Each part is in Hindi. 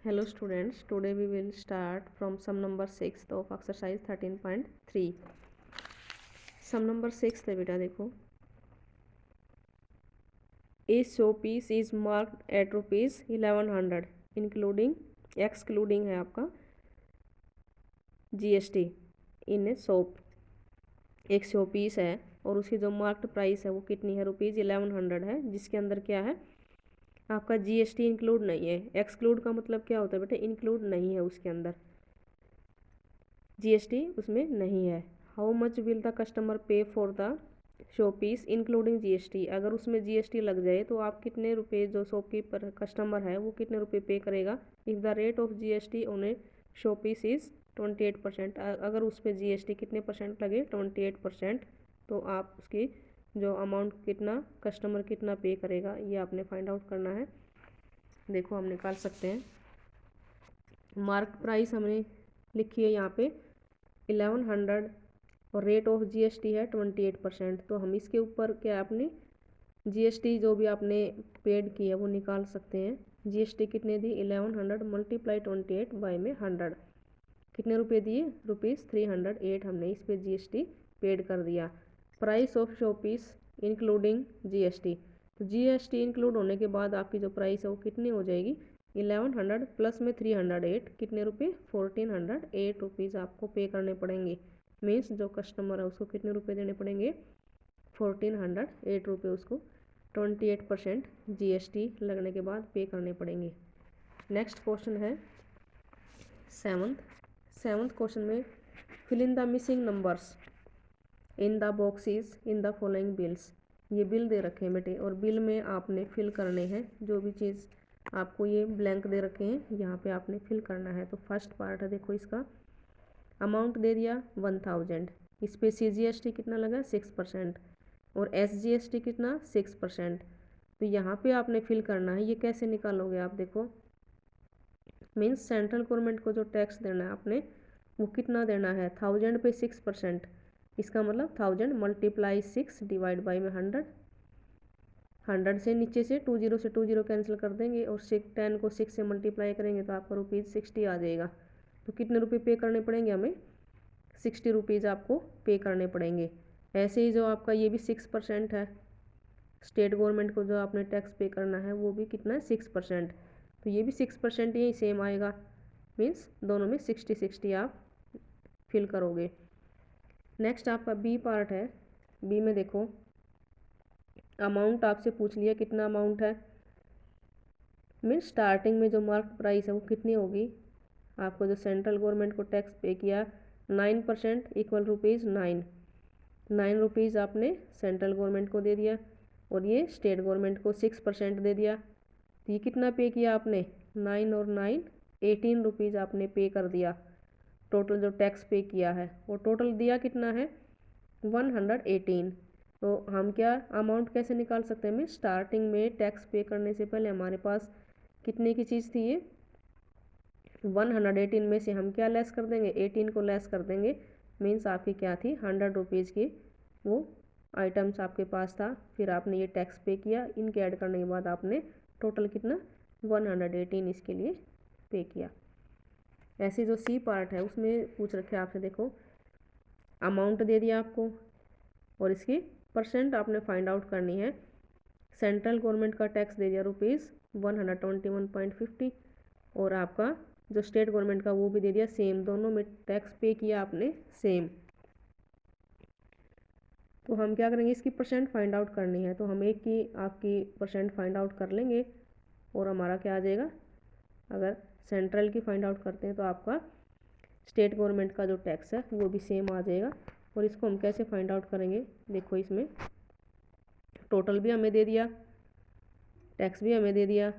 Hello students, today we will start from sum number 6 of exercise 13.3. sum number 6 है बेटा देखो. A showpiece is marked at rupees 1100 including excluding है आपका GST इन शॉप. एक शोपीस है और उसकी जो मार्क्ड प्राइस है वो कितनी है, रुपीज़ 1100 है, जिसके अंदर क्या है आपका जीएसटी इंक्लूड नहीं है. एक्सक्लूड का मतलब क्या होता है बेटा, इंक्लूड नहीं है, उसके अंदर जीएसटी उसमें नहीं है. How much will the customer pay for the showpiece including GST. अगर उसमें जीएसटी लग जाए तो आप कितने रुपए, जो शॉपकीपर कस्टमर है वो कितने रुपए पे करेगा. If the rate of GST on A showpiece is 28%. अगर उस पर जीएसटी कितने परसेंट लगे, 28%, तो आप उसकी जो अमाउंट कितना कस्टमर कितना पे करेगा ये आपने फाइंड आउट करना है. देखो हम निकाल सकते हैं. मार्क प्राइस हमने लिखी है यहाँ पे 1100 और रेट ऑफ जीएसटी है 28%. तो हम इसके ऊपर क्या आपने जीएसटी जो भी आपने पेड की है वो निकाल सकते हैं. जीएसटी कितने दी, 1100 मल्टीप्लाई 28 बाई में 100, कितने रुपए दिए, रुपीज़ 308 हमने इस पे जीएसटी पेड कर दिया. Price of showpiece including GST, तो जीएसटी इंक्लूड होने के बाद आपकी जो प्राइस है वो कितनी हो जाएगी, 1100 प्लस में 308, कितने रुपए, 1408 रुपीज़ आपको पे करने पड़ेंगे. मीन्स जो कस्टमर है उसको कितने रुपए देने पड़ेंगे, 1408 रुपये उसको 28% जीएसटी लगने के बाद पे करने पड़ेंगे. नेक्स्ट क्वेश्चन है सेवन्थ क्वेश्चन में fill in the missing numbers in the boxes in the following bills. ये बिल दे रखे हैं बेटे और बिल में आपने फिल करने हैं जो भी चीज़ आपको ये ब्लैंक दे रखे हैं यहाँ पे आपने फिल करना है. तो फर्स्ट पार्ट है देखो, इसका अमाउंट दे दिया 1000, इस पे CGST कितना लगा 6% और SGST कितना 6%. तो यहाँ पे आपने फिल करना है. ये कैसे निकालोगे आप देखो, मीन्स सेंट्रल गवर्नमेंट को जो टैक्स देना है आपने वो कितना देना है, 1000 पे 6%, इसका मतलब 1000 मल्टीप्लाई 6 डिवाइड बाई में 100 से नीचे से 20 कैंसिल कर देंगे और 10 को 6 से मल्टीप्लाई करेंगे तो आपका ₹60 आ जाएगा. तो कितने रुपए पे करने पड़ेंगे हमें, 60 रुपीज़ आपको पे करने पड़ेंगे. ऐसे ही जो आपका ये भी 6% है, स्टेट गवर्नमेंट को जो आपने टैक्स पे करना है वो भी कितना है 6%. तो ये भी 6% यही सेम आएगा. मीन्स दोनों में 60-60 आप फिल करोगे. नेक्स्ट आपका बी पार्ट है. बी में देखो अमाउंट आपसे पूछ लिया कितना अमाउंट है, मीन्स स्टार्टिंग में जो मार्क प्राइस है वो कितनी होगी. आपको जो सेंट्रल गवर्नमेंट को टैक्स पे किया 9% इक्वल ₹9 रुपीज़ आपने सेंट्रल गवर्नमेंट को दे दिया और ये स्टेट गवर्नमेंट को 6% दे दिया. तो ये कितना पे किया आपने, 9 और 9 18 रुपीज़ आपने पे कर दिया. टोटल जो टैक्स पे किया है वो टोटल दिया कितना है 118. तो हम क्या अमाउंट कैसे निकाल सकते हैं, स्टार्टिंग में टैक्स पे करने से पहले हमारे पास कितने की चीज़ थी ये 118 में से हम क्या लेस कर देंगे, 18 को लेस कर देंगे. मीन्स आपकी क्या थी 100 रुपीज़ की वो आइटम्स आपके पास था. फिर आपने ये टैक्स पे किया, इनके ऐड करने के बाद आपने टोटल कितना 118 इसके लिए पे किया. ऐसे जो सी पार्ट है उसमें पूछ रखे आपसे देखो अमाउंट दे दिया आपको और इसकी परसेंट आपने फाइंड आउट करनी है. सेंट्रल गवर्नमेंट का टैक्स दे दिया ₹121.50 और आपका जो स्टेट गवर्नमेंट का वो भी दे दिया सेम. दोनों में टैक्स पे किया आपने सेम. तो हम क्या करेंगे, इसकी परसेंट फाइंड आउट करनी है. तो हम एक की आपकी परसेंट फाइंड आउट कर लेंगे और हमारा क्या आ जाएगा, अगर सेंट्रल की फाइंड आउट करते हैं तो आपका स्टेट गवर्नमेंट का जो टैक्स है वो भी सेम आ जाएगा. और इसको हम कैसे फाइंड आउट करेंगे, देखो इसमें टोटल भी हमें दे दिया, टैक्स भी हमें दे दिया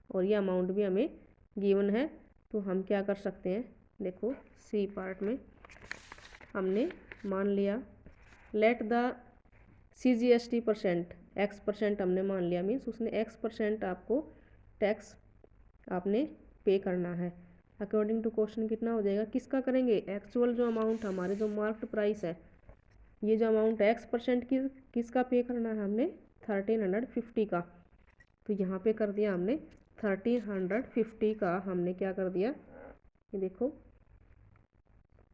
और ये अमाउंट भी हमें गिवन है. तो हम क्या कर सकते हैं, देखो सी पार्ट में हमने मान लिया let the CGST percent X% हमने मान लिया. मीन्स उसने X% आपको टैक्स आपने पे करना है. अकॉर्डिंग टू क्वेश्चन कितना हो जाएगा, किसका करेंगे, एक्चुअल जो अमाउंट हमारे जो मार्क्ड प्राइस है ये जो अमाउंट X% की किसका पे करना है हमने 1350 का. तो यहाँ पे कर दिया हमने 1350 का हमने क्या कर दिया, ये देखो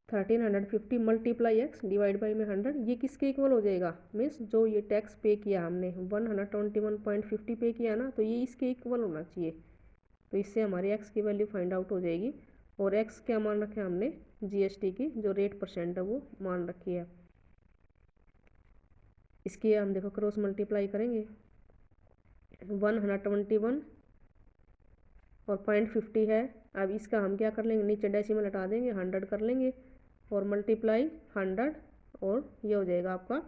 1350 मल्टीप्लाई एक्स डिवाइड बाई में 100, ये किसके इक्वल हो जाएगा, मीन्स जो ये टैक्स पे किया हमने 121.50 पे किया ना, तो ये इसके इक्वल होना चाहिए। तो इससे हमारी एक्स की वैल्यू फाइंड आउट हो जाएगी। और एक्स क्या मान रखे हमने, जीएसटी की जो रेट परसेंट है वो मान रखी है। इसकी हम देखो क्रॉस मल्टीप्लाई करेंगे, 121 और 0.50 है। अब इसका हम क्या कर लेंगे, नीचे डेसिमल हटा देंगे, 100 कर लेंगे और मल्टीप्लाई 100, और ये हो जाएगा आपका,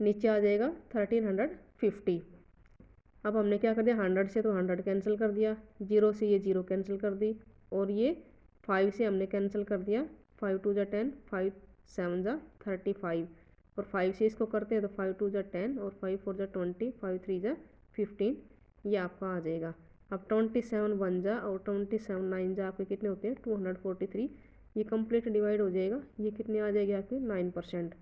नीचे आ जाएगा 1350। अब हमने क्या कर दिया, 100 से तो 100 कैंसिल कर दिया, 0 से ये 0 कैंसिल कर दी, और ये 5 से हमने कैंसिल कर दिया, 5 2 जा 10, 5 7 जा 35, और 5 से इसको करते हैं तो 5 2 जा 10 और 5 4 जा 20, 5 3 जा 15, ये आपका आ जाएगा। अब 27 1 जा और 27 9 जा आपके कितने होते हैं, 243, ये कंप्लीट डिवाइड हो जाएगा, ये कितने आ जाएगी आपके 9%।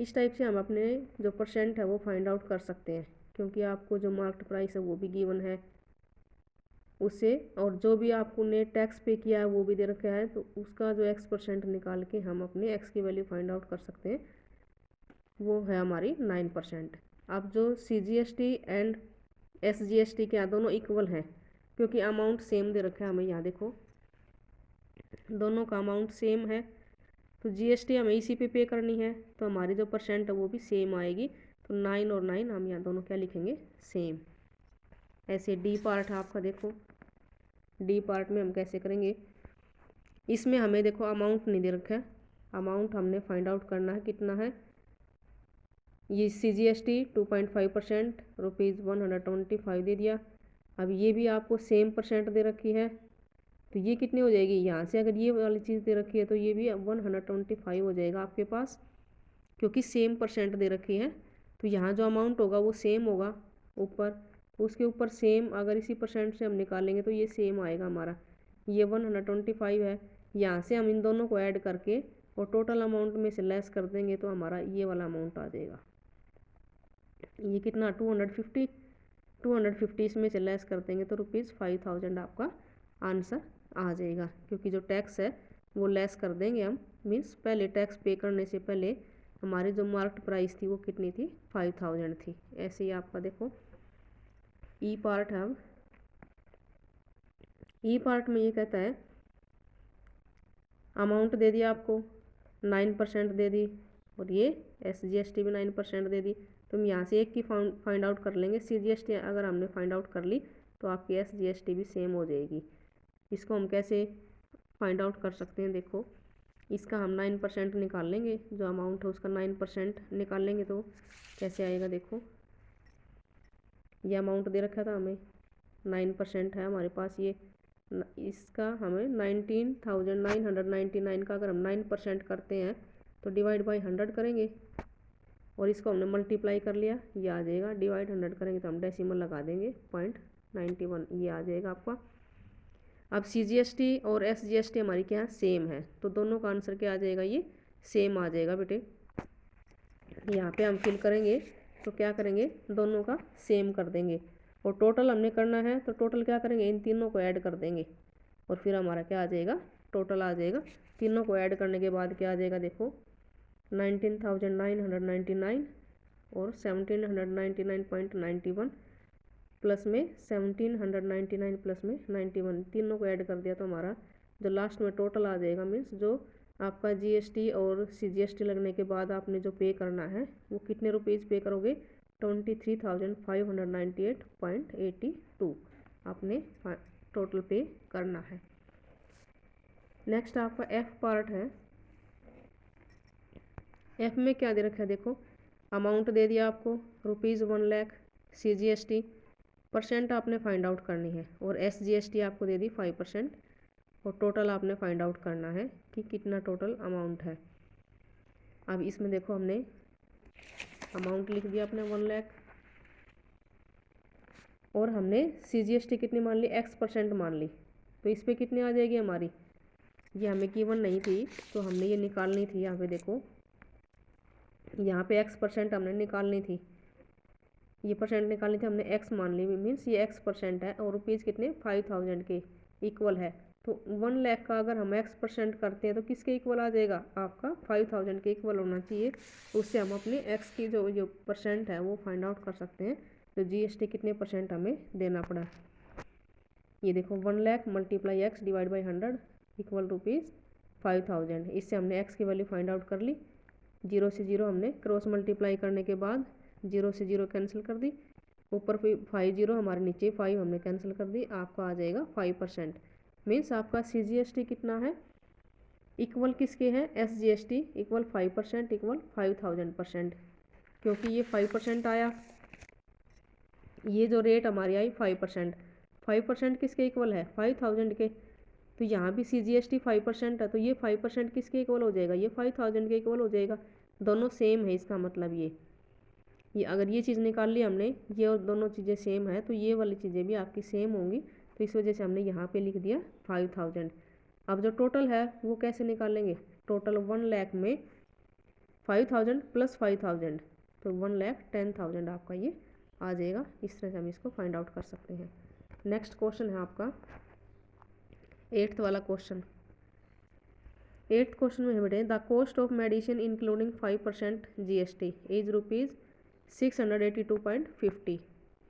इस टाइप से हम अपने जो परसेंट है वो फाइंड आउट कर सकते हैं, क्योंकि आपको जो मार्केट प्राइस है वो भी गिवन है उससे, और जो भी आपको ने टैक्स पे किया है वो भी दे रखा है, तो उसका जो x% निकाल के हम अपने x की वैल्यू फाइंड आउट कर सकते हैं, वो है हमारी 9%। अब जो CGST एंड SGST क्या दोनों इक्वल हैं, क्योंकि अमाउंट सेम दे रखा है हमें, यहाँ देखो दोनों का अमाउंट सेम है, तो GST हमें इसी पे करनी है, तो हमारी जो परसेंट है वो भी सेम आएगी। तो 9 और 9 हम यहाँ दोनों क्या लिखेंगे, सेम। ऐसे डी पार्ट है आपका, देखो डी पार्ट में हम कैसे करेंगे, इसमें हमें देखो अमाउंट नहीं दे रखा है, अमाउंट हमने फाइंड आउट करना है कितना है। ये CGST 2.5% ₹125 दे दिया। अब ये भी आपको सेम परसेंट दे रखी है, तो ये कितनी हो जाएगी, यहाँ से अगर ये वाली चीज़ दे रखी है तो ये भी 125 हो जाएगा आपके पास, क्योंकि सेम परसेंट दे रखी है। तो यहाँ जो अमाउंट होगा वो सेम होगा ऊपर, उसके ऊपर सेम, अगर इसी परसेंट से हम निकालेंगे तो ये सेम आएगा हमारा, ये 125 है। यहाँ से हम इन दोनों को ऐड करके और टोटल अमाउंट में से लेस कर देंगे तो हमारा ये वाला अमाउंट आ जाएगा, ये कितना 250 इसमें से लेस कर देंगे तो ₹5000 आपका आंसर आ जाएगा, क्योंकि जो टैक्स है वो लेस कर देंगे हम, मीन्स पहले टैक्स पे करने से पहले हमारी जो मार्केट प्राइस थी वो कितनी थी, 5000 थी। ऐसे ही आपका देखो ई पार्ट है। अब ई पार्ट में ये कहता है अमाउंट दे दिया आपको 9% दे दी, और ये SGST भी 9% दे दी, तो हम यहाँ से एक की फाइंड आउट कर लेंगे। CGST अगर हमने फाइंड आउट कर ली तो आपकी SGST भी सेम हो जाएगी। इसको हम कैसे फाइंड आउट कर सकते हैं, देखो इसका हम 9% निकाल लेंगे, जो अमाउंट है उसका 9% निकाल लेंगे तो कैसे आएगा, देखो ये अमाउंट दे रखा था हमें, 9% है हमारे पास, ये इसका हमें 19,999 का अगर हम 9% करते हैं तो डिवाइड बाई 100 करेंगे, और इसको हमने मल्टीप्लाई कर लिया, ये आ जाएगा, डिवाइड 100 करेंगे तो हम डेसिमल लगा देंगे 0.91, ये आ जाएगा आपका। अब CGST और SGST हमारी क्या है, सेम है, तो दोनों का आंसर क्या आ जाएगा, ये सेम आ जाएगा बेटे। यहाँ पे हम फिल करेंगे तो क्या करेंगे, दोनों का सेम कर देंगे, और टोटल हमने करना है तो टोटल क्या करेंगे, इन तीनों को ऐड कर देंगे, और फिर हमारा क्या आ जाएगा, टोटल आ जाएगा। तीनों को ऐड करने के बाद क्या आ जाएगा, देखो 19,999 और 1799.91 प्लस में 1799 प्लस में 91, तीनों को ऐड कर दिया तो हमारा जो लास्ट में टोटल आ जाएगा, मीन्स जो आपका GST और CGST लगने के बाद आपने जो पे करना है वो कितने रुपीज़ पे करोगे, 23,598.82 आपने टोटल पे करना है। नेक्स्ट आपका F पार्ट है। F में क्या दे रखा है, देखो अमाउंट दे दिया आपको ₹1 लाख, CGST परसेंट आपने फाइंड आउट करनी है, और SGST आपको दे दी 5%, और टोटल आपने फाइंड आउट करना है कि कितना टोटल अमाउंट है। अब इसमें देखो हमने अमाउंट लिख दिया अपने 1 लाख, और हमने CGST कितनी मान ली, X% मान ली, तो इस पर कितनी आ जाएगी हमारी, ये हमें गिवन नहीं थी तो हमने ये निकालनी थी। यहाँ पे देखो यहाँ पे X% हमने निकालनी थी, ये परसेंट निकालनी थी, हमने एक्स मान ली, मीन्स ये एक्स परसेंट है और रुपीज़ कितने 5000 के इक्वल है। तो 1 लाख का अगर हम एक्स परसेंट करते हैं तो किसके इक्वल आ जाएगा, आपका 5000 के इक्वल होना चाहिए। उससे हम अपने एक्स की जो परसेंट है वो फाइंड आउट कर सकते हैं। तो जीएसटी कितने परसेंट हमें देना पड़ा, ये देखो 1 lakh multiply x divide by 100 equal rupees 5000। इससे हमने एक्स की वैल्यू फाइंड आउट कर ली। 0 से 0 हमने क्रॉस मल्टीप्लाई करने के बाद 0 से 0 कैंसिल कर दी, ऊपर 5 0 हमारे नीचे 5 हमने कैंसिल कर दी, आपका आ जाएगा 5%। मीन्स आपका CGST कितना है, इक्वल किसके हैं, SGST इक्वल 5% इक्वल 5000%। क्योंकि ये 5% आया, ये जो रेट हमारी आई 5%, 5% किसके इक्वल है 5000 के। तो यहाँ भी CGST 5% है, तो ये 5% किसके इक्वल हो जाएगा, ये 5000 के इक्वल हो जाएगा। दोनों सेम है, इसका मतलब ये अगर ये चीज़ निकाल ली हमने, ये और दोनों चीज़ें सेम है, तो ये वाली चीज़ें भी आपकी सेम होंगी। तो इस वजह से हमने यहाँ पे लिख दिया 5000। अब जो टोटल है वो कैसे निकालेंगे, टोटल 1 लाख में 5000 प्लस 5000, तो 1,10,000 आपका ये आ जाएगा। इस तरह से हम इसको फाइंड आउट कर सकते हैं। नेक्स्ट क्वेश्चन है आपका 8th वाला क्वेश्चन। 8th क्वेश्चन में है बेटे, the cost of medicine including 5% GST is ₹682.50।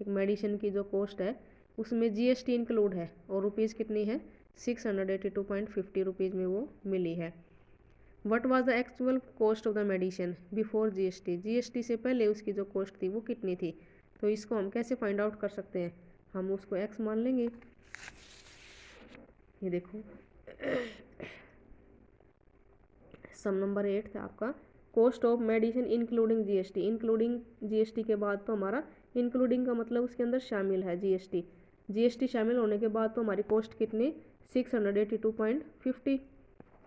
एक मेडिसिन की जो कॉस्ट है उसमें GST इंक्लूड है और रुपीज़ कितनी है 682.50 रुपीज़ में वो मिली है। What was the actual cost of the medicine before GST, GST से पहले उसकी जो कॉस्ट थी वो कितनी थी। तो इसको हम कैसे फाइंड आउट कर सकते हैं, हम उसको एक्स मान लेंगे। ये देखो सम नंबर 8 था आपका, cost of medicine including GST। Including GST के बाद तो हमारा, इंक्लूडिंग का मतलब उसके अंदर शामिल है GST शामिल होने के बाद तो हमारी कॉस्ट कितनी 682.50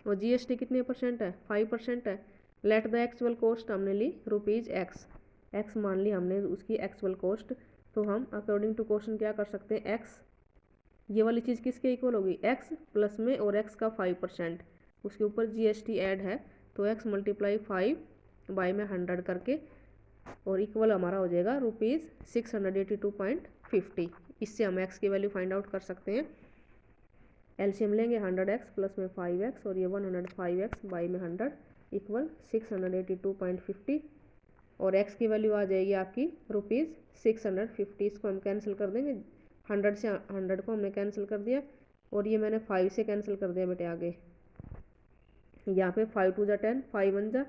और GST कितने परसेंट है 5% है। लेट द एक्चुअल कॉस्ट हमने ली ₹x मान ली हमने उसकी एक्चुअल कॉस्ट। तो हम अकॉर्डिंग टू क्वेश्चन क्या कर सकते हैं, x ये वाली चीज़ किसके इक्वल होगी, x प्लस में और x का 5%, उसके ऊपर GST ऐड है, तो x मल्टीप्लाई 5 बाई में 100 करके और इक्वल हमारा हो जाएगा ₹682.50। इससे हम x की वैल्यू फाइंड आउट कर सकते हैं। एलसीएम लेंगे 100x प्लस में 5x और ये 105x बाई में 100 इक्वल 682.50 और x की वैल्यू आ जाएगी आपकी ₹650। इसको हम कैंसिल कर देंगे, 100 से 100 को हमने कैंसिल कर दिया और ये मैंने 5 से कैंसिल कर दिया बेटे। आगे यहाँ पे 5 2 जा 10, 5 1 जा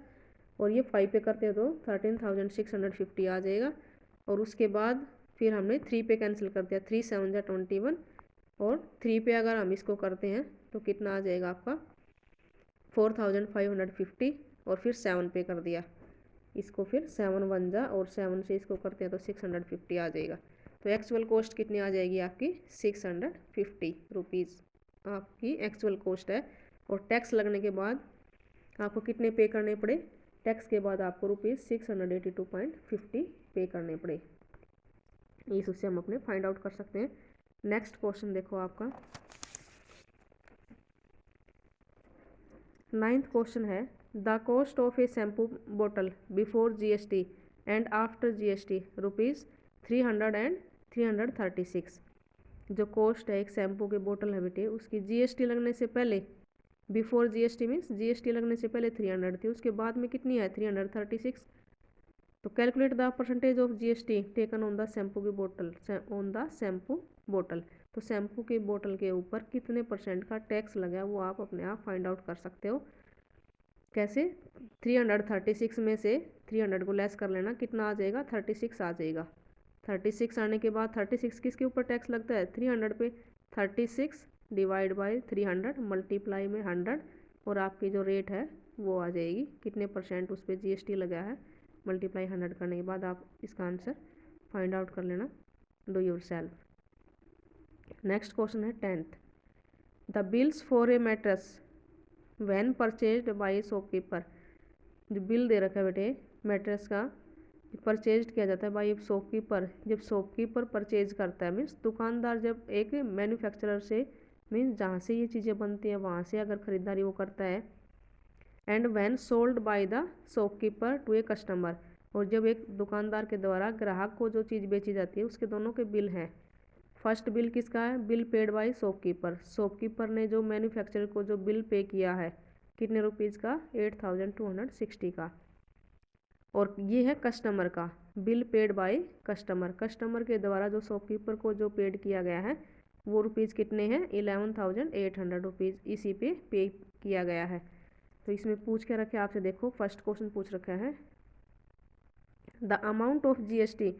और ये 5 पे करते हैं तो 13,650 आ जाएगा। और उसके बाद फिर हमने 3 पे कैंसिल कर दिया, 3 7 जा 21 और 3 पे अगर हम इसको करते हैं तो कितना आ जाएगा आपका 4,550 और फिर 7 पे कर दिया इसको, फिर 7 1 जा और 7 से इसको करते हैं तो 650 आ जाएगा। तो एक्चुअल कॉस्ट कितनी आ जाएगी आपकी 650 रुपीज़ आपकी एक्चुअल कॉस्ट है। और टैक्स लगने के बाद आपको कितने पे करने पड़े, टैक्स के बाद आपको ₹682.50 पे करने पड़े। इस उससे हम अपने फाइंड आउट कर सकते हैं। नेक्स्ट क्वेश्चन देखो आपका 9th क्वेश्चन है, the cost of a shampoo बोतल before GST and after GST ₹300 and 336। जो कॉस्ट है एक शैम्पू के बोतल है बेटे उसकी GST लगने से पहले, बिफोर GST मीन्स GST लगने से पहले 300 थी, उसके बाद में कितनी है 336। तो calculate the percentage of GST taken on the shampoo की बोतल, ऑन द शैम्पू बोतल। तो शैम्पू की बोतल के ऊपर कितने परसेंट का टैक्स लगा है वो आप अपने आप फाइंड आउट कर सकते हो। कैसे, 336 में से 300 को लेस कर लेना, कितना आ जाएगा 36 आ जाएगा। 36 आने के बाद 36 किसके ऊपर टैक्स लगता है 300 पे, 36 डिवाइड बाई 300 मल्टीप्लाई में 100 और आपकी जो रेट है वो आ जाएगी कितने परसेंट उस पर GST लगा है, मल्टीप्लाई 100 करने के बाद आप इसका आंसर फाइंड आउट कर लेना, do your self. Next question है 10th, the bills for a mattress when purchased by shopkeeper. जो बिल दे रखा है बेटे मैट्रेस का, परचेज किया जाता है बाय शॉपकीपर। जब शॉपकीपर परचेज करता है मीन्स दुकानदार जब एक मैन्युफैक्चरर से मीन्स जहाँ से ये चीज़ें बनती हैं वहाँ से अगर ख़रीदारी वो करता है, and when sold by the shopkeeper to a customer, और जब एक दुकानदार के द्वारा ग्राहक को जो चीज़ बेची जाती है उसके दोनों के बिल हैं। फर्स्ट बिल किसका है? Bill paid by shopkeeper. Shopkeeper ने जो मैन्युफैक्चरर को जो बिल पे किया है कितने रुपीज़ का? 8260 का। और ये है कस्टमर का bill paid by customer. Customer के द्वारा जो शॉपकीपर को जो पेड किया गया है वो रुपीज़ कितने हैं? 11,800 रुपीज़ इसी पे किया गया है। तो इसमें पूछ के रखे आपसे, देखो फर्स्ट क्वेश्चन पूछ रखा है the amount of GST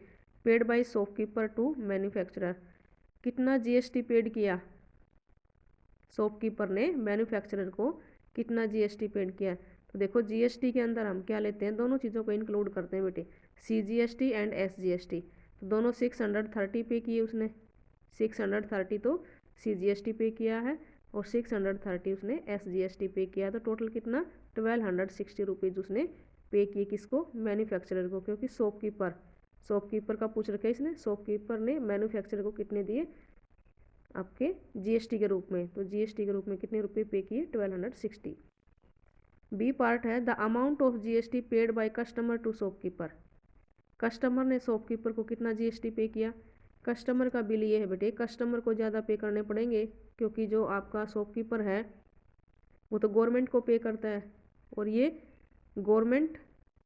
paid by shopkeeper to manufacturer. कितना जीएसटी पेड किया शॉपकीपर ने मैन्युफैक्चरर को? कितना जीएसटी पेड किया? तो देखो जीएसटी के अंदर हम क्या लेते हैं? दोनों चीज़ों को इंक्लूड करते हैं बेटे, सीजीएसटी एंड एसजीएसटी। तो दोनों 630 पे किए उसने। 630 तो सीजीएसटी पे किया है और 630 उसने एसजीएसटी पे किया। तो टोटल कितना? 1260 रुपीज़ उसने पे किए किसको? मैन्युफैक्चरर को। क्योंकि शॉपकीपर का पूछ रखा है इसने। शॉपकीपर ने मैन्युफैक्चरर को कितने दिए आपके? जीएसटी के रूप में। तो जीएसटी के रूप में कितने रुपए पे किए? 1260। बी पार्ट है the amount of GST paid by customer to shopkeeper. Customer ने शॉपकीपर को कितना जीएसटी पे किया? कस्टमर का बिल ये है बेटे, कस्टमर को ज़्यादा पे करने पड़ेंगे क्योंकि जो आपका शॉपकीपर है वो तो गवर्नमेंट को पे करता है और ये गवर्नमेंट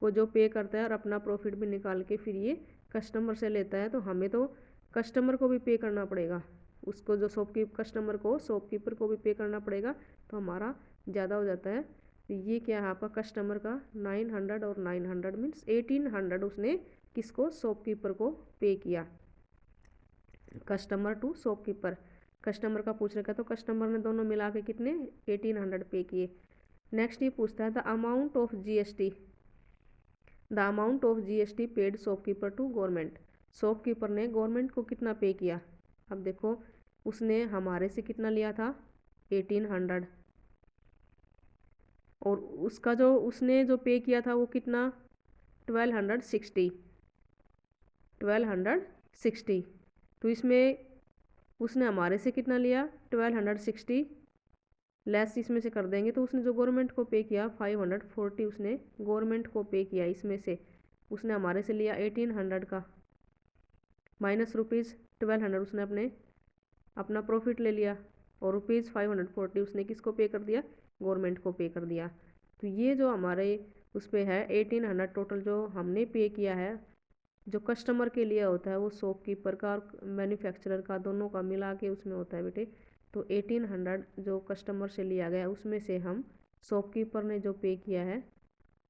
को जो पे करता है और अपना प्रॉफिट भी निकाल के फिर ये कस्टमर से लेता है, तो हमें तो कस्टमर को भी पे करना पड़ेगा। उसको जो कस्टमर को शॉपकीपर को भी पे करना पड़ेगा, तो हमारा ज़्यादा हो जाता है। तो ये क्या है आपका कस्टमर का 900 और 900 मीन्स 1800 उसने किसको? शॉपकीपर को पे किया। कस्टमर टू शॉपकीपर, कस्टमर का पूछ रखा, तो कस्टमर ने दोनों मिला के कितने? 1800 पे किए। नेक्स्ट ये पूछता है the amount of GST paid shopkeeper to government. Shopkeeper ने गवर्नमेंट को कितना पे किया? अब देखो उसने हमारे से कितना लिया था? 1800 और उसका जो उसने जो पे किया था वो कितना? 1260। तो इसमें उसने हमारे से कितना लिया? 1260 लेस इसमें से कर देंगे तो उसने जो गवर्नमेंट को पे किया 540 उसने गवर्नमेंट को पे किया। इसमें से उसने हमारे से लिया 1800 का माइनस रुपीज़ 1200 उसने अपना प्रॉफिट ले लिया और रुपीज़ 540 उसने किसको पे कर दिया? गवर्नमेंट को पे कर दिया। तो ये जो हमारे उस पर है 1800 टोटल जो हमने पे किया है, जो कस्टमर के लिए होता है वो शॉपकीपर का और मैन्युफैक्चरर का दोनों का मिला के उसमें होता है बेटे। तो 1800 जो कस्टमर से लिया गया उसमें से हम शॉपकीपर ने जो पे किया है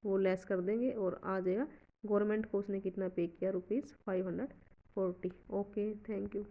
वो लेस कर देंगे और आ जाएगा गवर्नमेंट को उसने कितना पे किया? रुपीज़ 540। Okay, thank you.